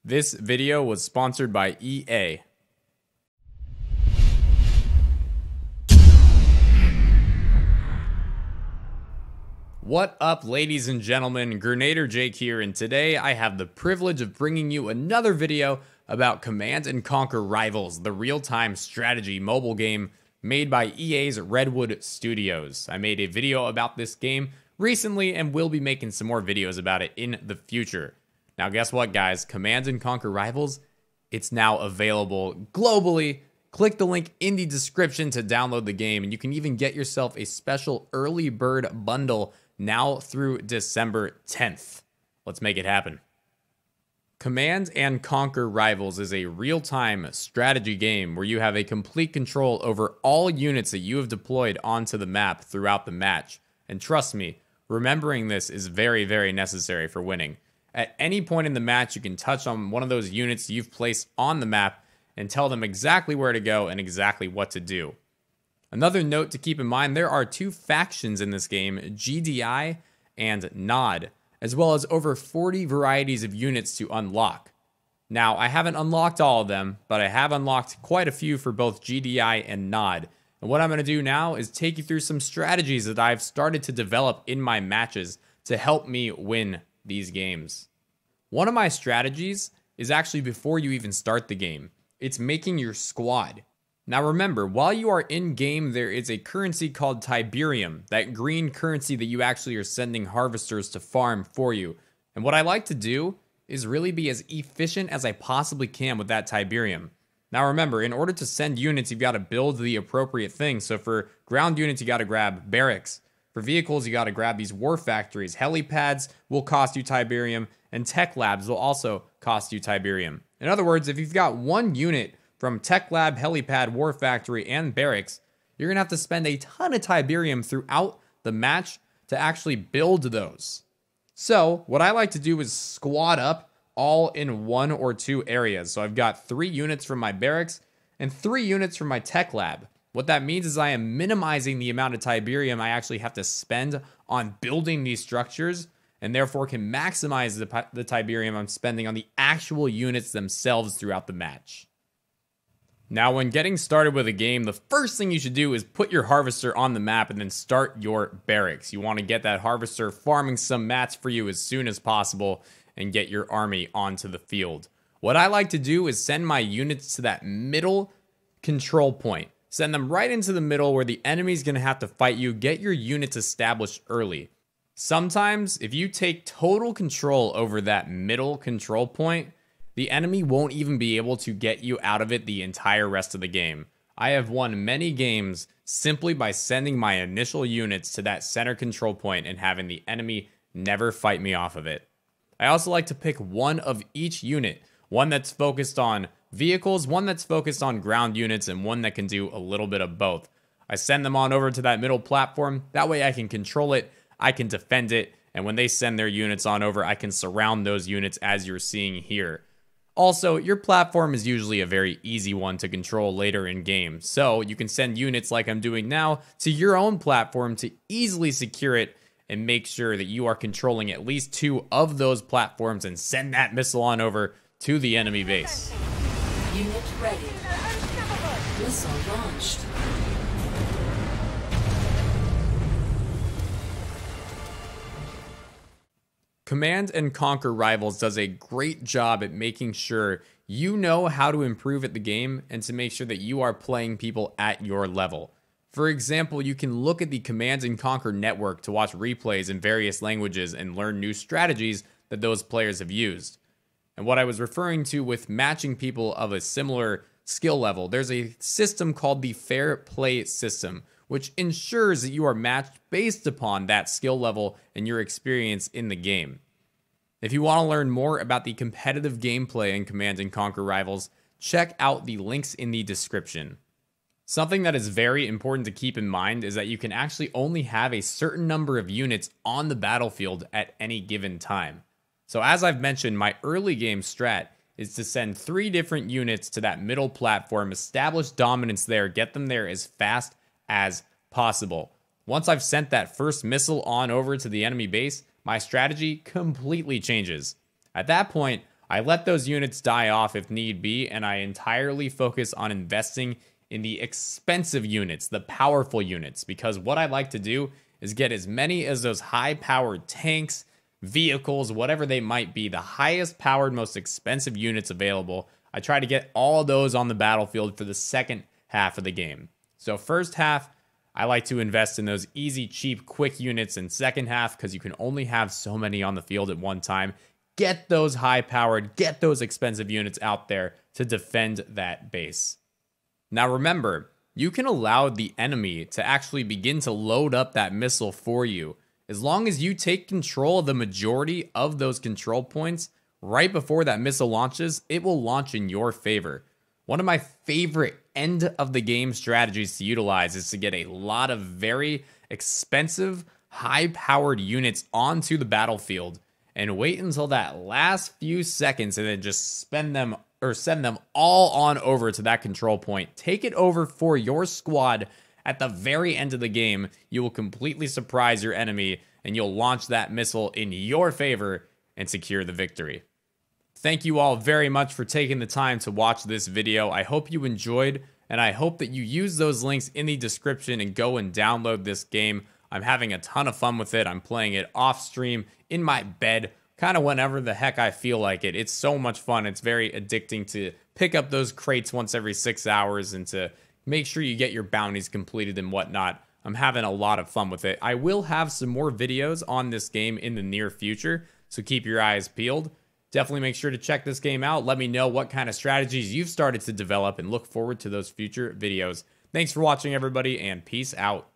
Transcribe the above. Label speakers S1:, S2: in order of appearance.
S1: This video was sponsored by EA. What up, ladies and gentlemen? GernaderJake here, and today I have the privilege of bringing you another video about Command & Conquer Rivals, the real-time strategy mobile game made by EA's Redwood Studios. I made a video about this game recently and will be making some more videos about it in the future. Now, guess what, guys? Command & Conquer Rivals, it's now available globally. Click the link in the description to download the game, and you can even get yourself a special early bird bundle now through December 10th. Let's make it happen. Command & Conquer Rivals is a real-time strategy game where you have a complete control over all units that you have deployed onto the map throughout the match. And trust me, remembering this is very, very necessary for winning. At any point in the match, you can touch on one of those units you've placed on the map and tell them exactly where to go and exactly what to do. Another note to keep in mind, there are two factions in this game, GDI and NOD, as well as over 40 varieties of units to unlock. Now, I haven't unlocked all of them, but I have unlocked quite a few for both GDI and NOD. And what I'm going to do now is take you through some strategies that I've started to develop in my matches to help me win these games. One of my strategies is actually before you even start the game. It's making your squad. Now remember, while you are in game, there is a currency called Tiberium, that green currency that you actually are sending harvesters to farm for you. And what I like to do is really be as efficient as I possibly can with that Tiberium. Now remember, in order to send units, you've got to build the appropriate things. So for ground units, you got to grab barracks. For vehicles, you got to grab these war factories. Helipads will cost you Tiberium, and tech labs will also cost you Tiberium. In other words, if you've got one unit from tech lab, helipad, war factory, and barracks, you're going to have to spend a ton of Tiberium throughout the match to actually build those. So what I like to do is squad up all in one or two areas. So I've got 3 units from my barracks and 3 units from my tech lab. What that means is I am minimizing the amount of Tiberium I actually have to spend on building these structures, and therefore can maximize the Tiberium I'm spending on the actual units themselves throughout the match. Now, when getting started with a game, the first thing you should do is put your harvester on the map and then start your barracks. You want to get that harvester farming some mats for you as soon as possible and get your army onto the field. What I like to do is send my units to that middle control point. Send them right into the middle where the enemy's going to have to fight you. Get your units established early. Sometimes, if you take total control over that middle control point, the enemy won't even be able to get you out of it the entire rest of the game. I have won many games simply by sending my initial units to that center control point and having the enemy never fight me off of it. I also like to pick one of each unit, one that's focused on vehicles, one that's focused on ground units, and one that can do a little bit of both. I send them on over to that middle platform. That way I can control it, I can defend it, and when they send their units on over, I can surround those units as you're seeing here. Also, your platform is usually a very easy one to control later in game, so you can send units like I'm doing now to your own platform to easily secure it and make sure that you are controlling at least 2 of those platforms and send that missile on over to the enemy base.
S2: Unit ready. Missile launched.
S1: Command & Conquer Rivals does a great job at making sure you know how to improve at the game and to make sure that you are playing people at your level. For example, you can look at the Command & Conquer network to watch replays in various languages and learn new strategies that those players have used. And what I was referring to with matching people of a similar skill level, there's a system called the Fair Play system, which ensures that you are matched based upon that skill level and your experience in the game. If you want to learn more about the competitive gameplay in Command & Conquer Rivals, check out the links in the description. Something that is very important to keep in mind is that you can actually only have a certain number of units on the battlefield at any given time. So as I've mentioned, my early game strat is to send 3 different units to that middle platform, establish dominance there, get them there as fast as possible. Once I've sent that first missile on over to the enemy base, my strategy completely changes. At that point, I let those units die off if need be, and I entirely focus on investing in the expensive units, the powerful units, because what I like to do is get as many as those high-powered tanks, vehicles, whatever they might be, the highest powered, most expensive units available. I try to get all those on the battlefield for the second half of the game. So first half, I like to invest in those easy, cheap, quick units, and second half, because you can only have so many on the field at one time, get those high-powered, get those expensive units out there to defend that base. Now remember, you can allow the enemy to actually begin to load up that missile for you. As long as you take control of the majority of those control points right before that missile launches, it will launch in your favor. One of my favorite end of the game strategies to utilize is to get a lot of very expensive, high-powered units onto the battlefield and wait until that last few seconds and then just spend them or send them all on over to that control point. Take it over for your squad at the very end of the game. You will completely surprise your enemy and you'll launch that missile in your favor and secure the victory. Thank you all very much for taking the time to watch this video. I hope you enjoyed, and I hope that you use those links in the description and go and download this game. I'm having a ton of fun with it. I'm playing it off stream in my bed, kind of whenever the heck I feel like it. It's so much fun. It's very addicting to pick up those crates once every 6 hours and to make sure you get your bounties completed and whatnot. I'm having a lot of fun with it. I will have some more videos on this game in the near future, so keep your eyes peeled. Definitely make sure to check this game out. Let me know what kind of strategies you've started to develop and look forward to those future videos. Thanks for watching, everybody, and peace out.